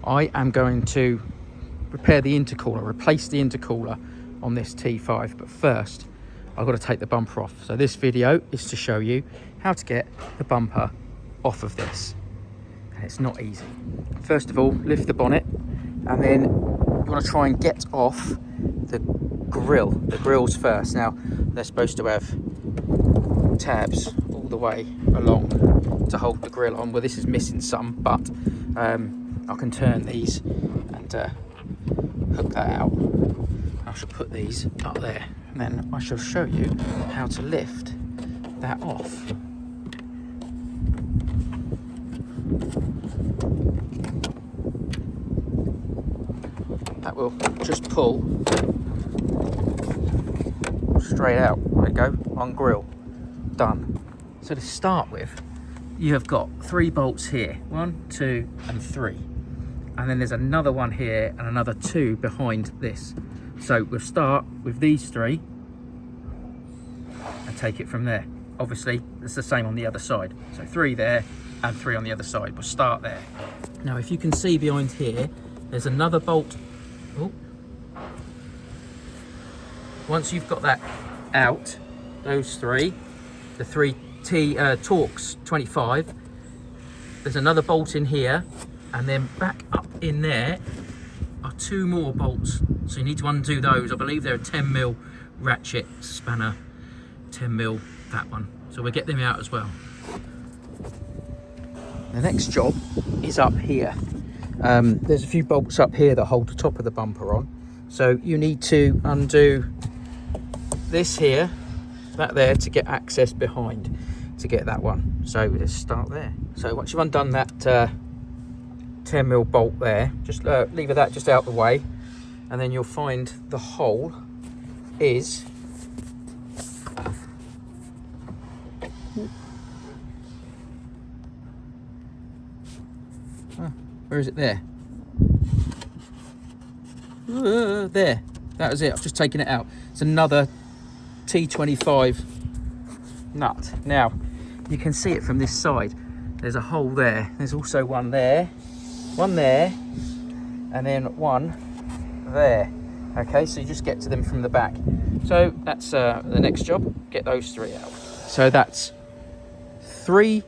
I am going to repair the intercooler, replace the intercooler on this T5, but first I've got to take the bumper off. So this video is to show you how to get the bumper off of this, and it's not easy. First of all, lift the bonnet, and then you want to try and get off the grills first. Now they're supposed to have tabs all the way along to hold the grill on. Well, this is missing some, but I can turn these and hook that out. I shall put these up there, and then I shall show you how to lift that off. That will just pull straight out. There you go, on grill, done. So to start with, you have got 3 bolts here, 1, 2 and 3, and then there's another one here and another 2 behind this. So we'll start with these 3 and take it from there. Obviously it's the same on the other side, so 3 there and 3 on the other side. We'll start there. Now if you can see behind here, there's another bolt. Oh. Once you've got that out, those 3, the 3 Torx 25, there's another bolt in here, and then back up in there are 2 more bolts, so you need to undo those. I believe they're a 10mm ratchet spanner, 10mm, that one, so we'll get them out as well. The next job is up here. There's a few bolts up here that hold the top of the bumper on, so you need to undo this here, that there, to get access behind, to get that one. So let's start there. So once you've undone that 10mm bolt there, just leave that just out the way, and then you'll find the hole is where is it? There. There. That was it. I've just taken it out. It's another T25 nut. Now you can see it from this side. There's a hole there. There's also one there, and then one there. Okay, so you just get to them from the back. So that's the next job. Get those 3 out. So that's 3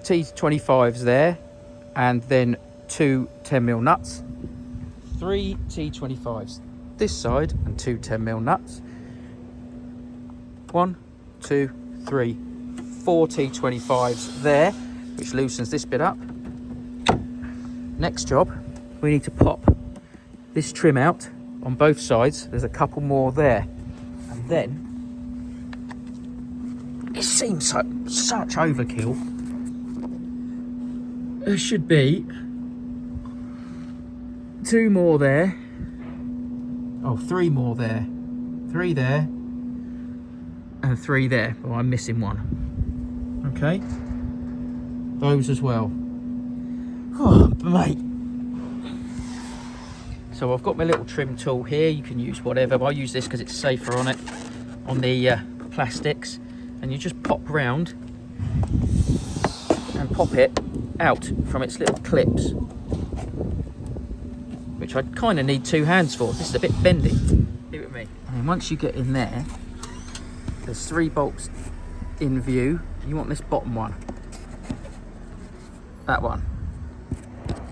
T25s there, and then 2 10mm nuts. 3 T25s this side and 2 10mm nuts. 1, 2, 3, 4 T25s there, which loosens this bit up. Next job, we need to pop this trim out on both sides. There's a couple more there, and then it seems such overkill. There should be 2 more there. Oh, 3 more there. 3 there. And 3 there. Oh, I'm missing one. Okay. Those as well. Oh, mate. So I've got my little trim tool here. You can use whatever, but I use this because it's safer on it, on the plastics. And you just pop round and pop it out from its little clips, which I kind of need 2 hands for. This is a bit bendy. Leave it with me. And then once you get in there, there's 3 bolts in view. You want this bottom one. That one.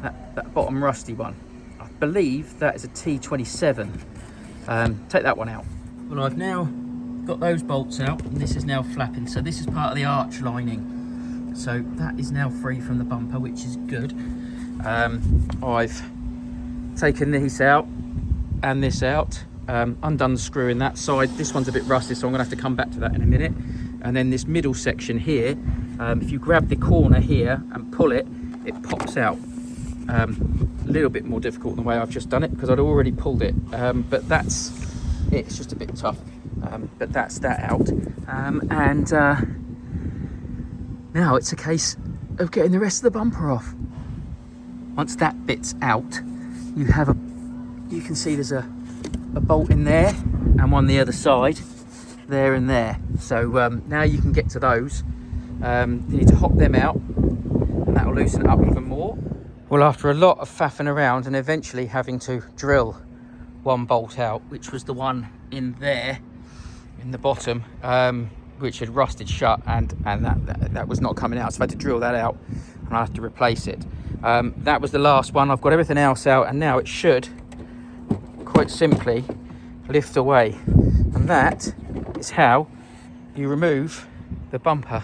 That bottom rusty one. I believe that is a T27. Take that one out. Well, I've now got those bolts out, and this is now flapping. So this is part of the arch lining. So that is now free from the bumper, which is good. I've taken this out and this out. Undone the screw in that side. This one's a bit rusty, so I'm gonna have to come back to that in a minute. And then this middle section here, if you grab the corner here and pull it, it pops out. A little bit more difficult than the way I've just done it, because I'd already pulled it, but that's it. It's just a bit tough, but that's that out. Now it's a case of getting the rest of the bumper off. Once that bit's out, you can see there's a bolt in there and one the other side, there and there. So now you can get to those. You need to hop them out, and that will loosen it up even more. Well, after a lot of faffing around and eventually having to drill one bolt out, which was the one in there in the bottom, which had rusted shut, and that was not coming out, so I had to drill that out and I have to replace it. That was the last one. I've got everything else out, and now it should quite simply lift away, and that is how you remove the bumper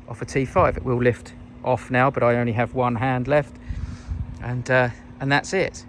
off a T5. It will lift off now, but I only have one hand left, and that's it.